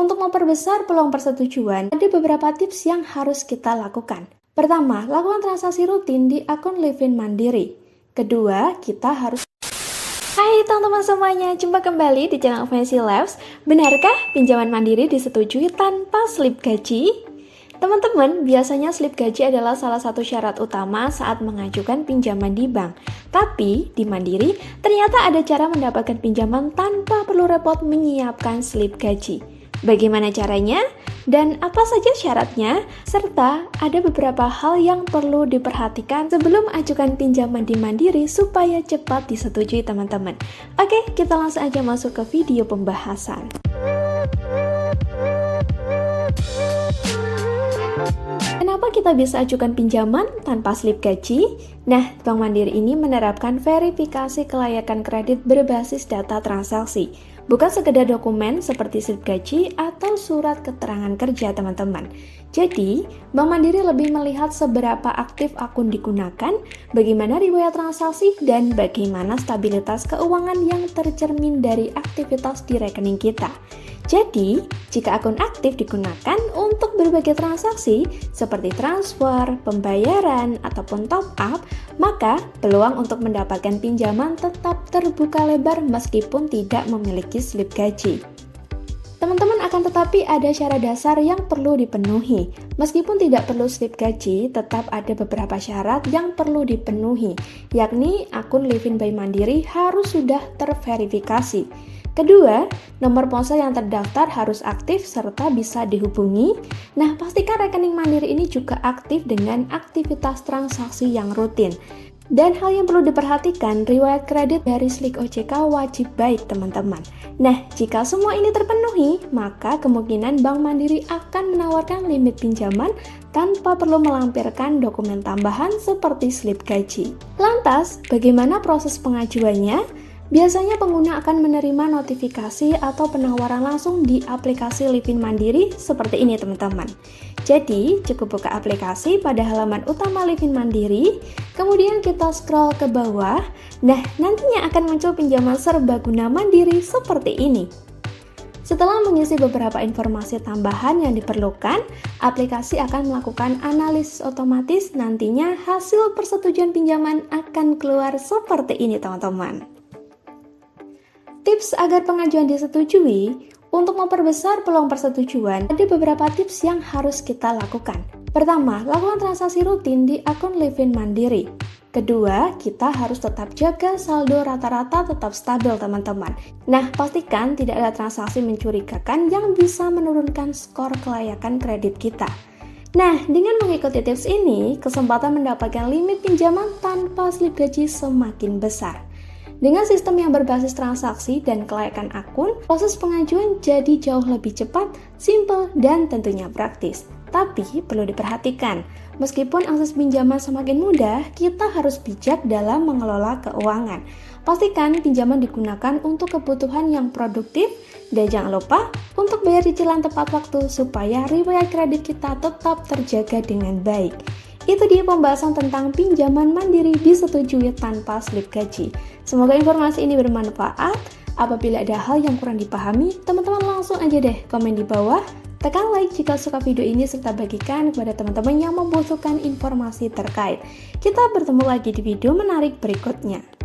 Untuk memperbesar peluang persetujuan, ada beberapa tips yang harus kita lakukan. Pertama, lakukan transaksi rutin di akun Livin Mandiri. Kedua, kita harus... Hai teman-teman semuanya, jumpa kembali di channel Fancy Labs. Benarkah pinjaman mandiri disetujui tanpa slip gaji? Teman-teman, biasanya slip gaji adalah salah satu syarat utama saat mengajukan pinjaman di bank. Tapi, di Mandiri, ternyata ada cara mendapatkan pinjaman tanpa perlu repot menyiapkan slip gaji. Bagaimana caranya? Dan apa saja syaratnya? Serta ada beberapa hal yang perlu diperhatikan sebelum ajukan pinjaman di Mandiri supaya cepat disetujui teman-teman. Oke, kita langsung aja masuk ke video pembahasan. Kenapa kita bisa ajukan pinjaman tanpa slip gaji? Nah, Bank Mandiri ini menerapkan verifikasi kelayakan kredit berbasis data transaksi, bukan sekedar dokumen seperti slip gaji atau surat keterangan kerja, teman-teman. Jadi, Bank Mandiri lebih melihat seberapa aktif akun digunakan, bagaimana riwayat transaksi, dan bagaimana stabilitas keuangan yang tercermin dari aktivitas di rekening kita. Jadi, jika akun aktif digunakan untuk berbagai transaksi seperti transfer, pembayaran, ataupun top up, maka peluang untuk mendapatkan pinjaman tetap terbuka lebar meskipun tidak memiliki slip gaji. Teman-teman, akan tetapi ada syarat dasar yang perlu dipenuhi. Meskipun tidak perlu slip gaji, tetap ada beberapa syarat yang perlu dipenuhi, yakni akun Livin by Mandiri harus sudah terverifikasi. Kedua, nomor ponsel yang terdaftar harus aktif serta bisa dihubungi. Nah, pastikan rekening Mandiri ini juga aktif dengan aktivitas transaksi yang rutin. Dan hal yang perlu diperhatikan, riwayat kredit dari Slik OJK wajib baik, teman-teman. Nah, jika semua ini terpenuhi, maka kemungkinan Bank Mandiri akan menawarkan limit pinjaman tanpa perlu melampirkan dokumen tambahan seperti slip gaji. Lantas, bagaimana proses pengajuannya? Biasanya pengguna akan menerima notifikasi atau penawaran langsung di aplikasi Livin Mandiri seperti ini, teman-teman. Jadi, cukup buka aplikasi pada halaman utama Livin Mandiri, kemudian kita scroll ke bawah. Nah, nantinya akan muncul pinjaman serbaguna Mandiri seperti ini. Setelah mengisi beberapa informasi tambahan yang diperlukan, aplikasi akan melakukan analisis otomatis. Nantinya hasil persetujuan pinjaman akan keluar seperti ini, teman-teman. Tips agar pengajuan disetujui, untuk memperbesar peluang persetujuan, ada beberapa tips yang harus kita lakukan. Pertama, lakukan transaksi rutin di akun Livin Mandiri. Kedua, kita harus tetap jaga saldo rata-rata tetap stabil, teman-teman. Nah, pastikan tidak ada transaksi mencurigakan yang bisa menurunkan skor kelayakan kredit kita. Nah, dengan mengikuti tips ini, kesempatan mendapatkan limit pinjaman tanpa slip gaji semakin besar. Dengan sistem yang berbasis transaksi dan kelayakan akun, proses pengajuan jadi jauh lebih cepat, simple, dan tentunya praktis. Tapi perlu diperhatikan, meskipun akses pinjaman semakin mudah, kita harus bijak dalam mengelola keuangan. Pastikan pinjaman digunakan untuk kebutuhan yang produktif, dan jangan lupa untuk bayar cicilan tepat waktu supaya riwayat kredit kita tetap terjaga dengan baik. Itu dia pembahasan tentang pinjaman mandiri disetujui tanpa slip gaji. Semoga informasi ini bermanfaat. Apabila ada hal yang kurang dipahami, teman-teman langsung aja deh komen di bawah. Tekan like jika suka video ini serta bagikan kepada teman-teman yang membutuhkan informasi terkait. Kita bertemu lagi di video menarik berikutnya.